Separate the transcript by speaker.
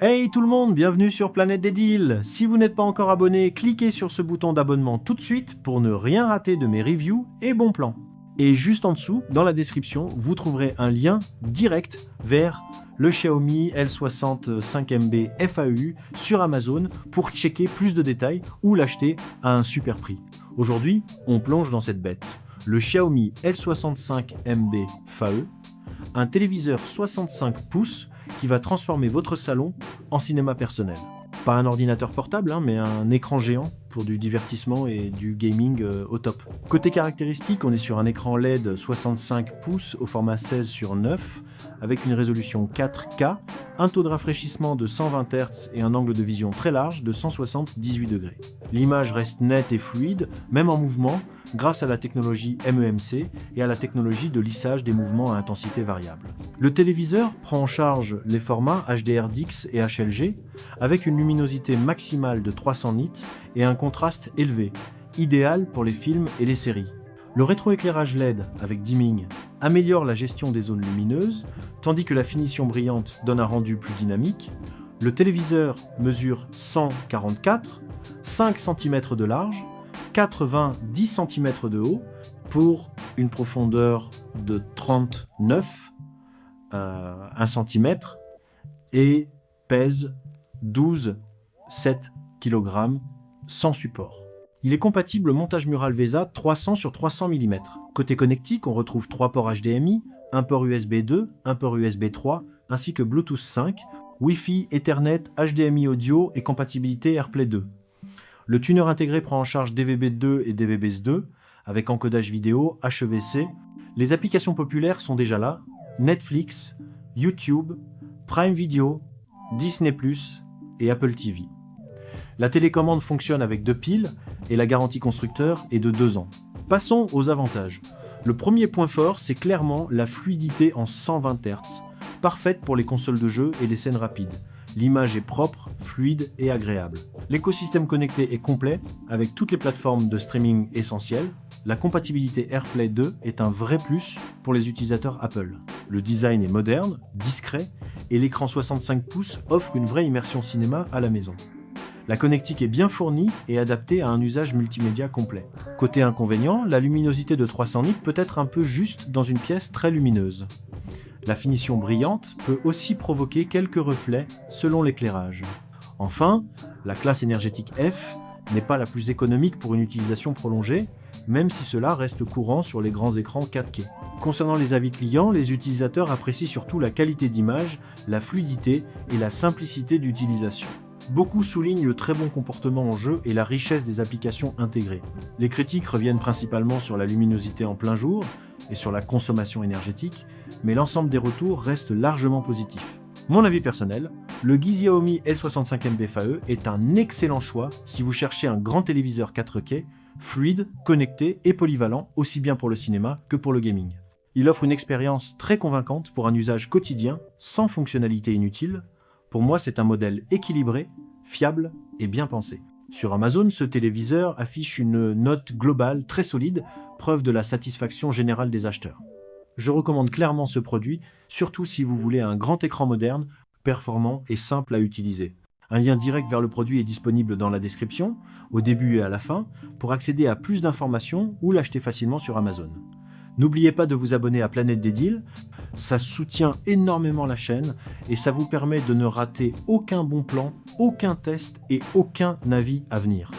Speaker 1: Hey tout le monde, bienvenue sur Planète des Deals. Si vous n'êtes pas encore abonné, cliquez sur ce bouton d'abonnement tout de suite pour ne rien rater de mes reviews et bons plans. Et juste en dessous, dans la description, vous trouverez un lien direct vers le Xiaomi L65MB FAEU sur Amazon pour checker plus de détails ou l'acheter à un super prix. Aujourd'hui, on plonge dans cette bête. Le Xiaomi L65MB FAE, un téléviseur 65 pouces qui va transformer votre salon en cinéma personnel. Pas un ordinateur portable, mais un écran géant pour du divertissement et du gaming au top. Côté caractéristiques, on est sur un écran LED 65 pouces au format 16:9 avec une résolution 4K, un taux de rafraîchissement de 120 Hz et un angle de vision très large de 178 degrés. L'image reste nette et fluide, même en mouvement, grâce à la technologie MEMC et à la technologie de lissage des mouvements à intensité variable. Le téléviseur prend en charge les formats HDR10 et HLG avec une luminosité maximale de 300 nits et un contraste élevé, idéal pour les films et les séries. Le rétroéclairage LED avec dimming améliore la gestion des zones lumineuses, tandis que la finition brillante donne un rendu plus dynamique. Le téléviseur mesure 144, 5 cm de large, 90 cm de haut pour une profondeur de 39 1 cm et pèse 12,7 kg sans support. Il est compatible montage mural VESA 300 sur 300 mm. Côté connectique, on retrouve 3 ports HDMI, un port USB 2, un port USB 3, ainsi que Bluetooth 5, Wi-Fi, Ethernet, HDMI audio et compatibilité AirPlay 2. Le tuner intégré prend en charge DVB2 et DVB-S2, avec encodage vidéo, HEVC. Les applications populaires sont déjà là, Netflix, YouTube, Prime Video, Disney+, et Apple TV. La télécommande fonctionne avec 2 piles et la garantie constructeur est de 2 ans. Passons aux avantages. Le premier point fort, c'est clairement la fluidité en 120 Hz, parfaite pour les consoles de jeux et les scènes rapides. L'image est propre, fluide et agréable. L'écosystème connecté est complet, avec toutes les plateformes de streaming essentielles. La compatibilité AirPlay 2 est un vrai plus pour les utilisateurs Apple. Le design est moderne, discret, et l'écran 65 pouces offre une vraie immersion cinéma à la maison. La connectique est bien fournie et adaptée à un usage multimédia complet. Côté inconvénient, la luminosité de 300 nits peut être un peu juste dans une pièce très lumineuse. La finition brillante peut aussi provoquer quelques reflets selon l'éclairage. Enfin, la classe énergétique F n'est pas la plus économique pour une utilisation prolongée, même si cela reste courant sur les grands écrans 4K. Concernant les avis clients, les utilisateurs apprécient surtout la qualité d'image, la fluidité et la simplicité d'utilisation. Beaucoup soulignent le très bon comportement en jeu et la richesse des applications intégrées. Les critiques reviennent principalement sur la luminosité en plein jour et sur la consommation énergétique, mais l'ensemble des retours reste largement positif. Mon avis personnel, le Xiaomi L65MB FAE est un excellent choix si vous cherchez un grand téléviseur 4K, fluide, connecté et polyvalent, aussi bien pour le cinéma que pour le gaming. Il offre une expérience très convaincante pour un usage quotidien, sans fonctionnalité inutile. Pour moi, c'est un modèle équilibré, fiable et bien pensé. Sur Amazon, ce téléviseur affiche une note globale très solide, preuve de la satisfaction générale des acheteurs. Je recommande clairement ce produit, surtout si vous voulez un grand écran moderne, performant et simple à utiliser. Un lien direct vers le produit est disponible dans la description, au début et à la fin, pour accéder à plus d'informations ou l'acheter facilement sur Amazon. N'oubliez pas de vous abonner à Planète des Deals, ça soutient énormément la chaîne et ça vous permet de ne rater aucun bon plan, aucun test et aucun avis à venir.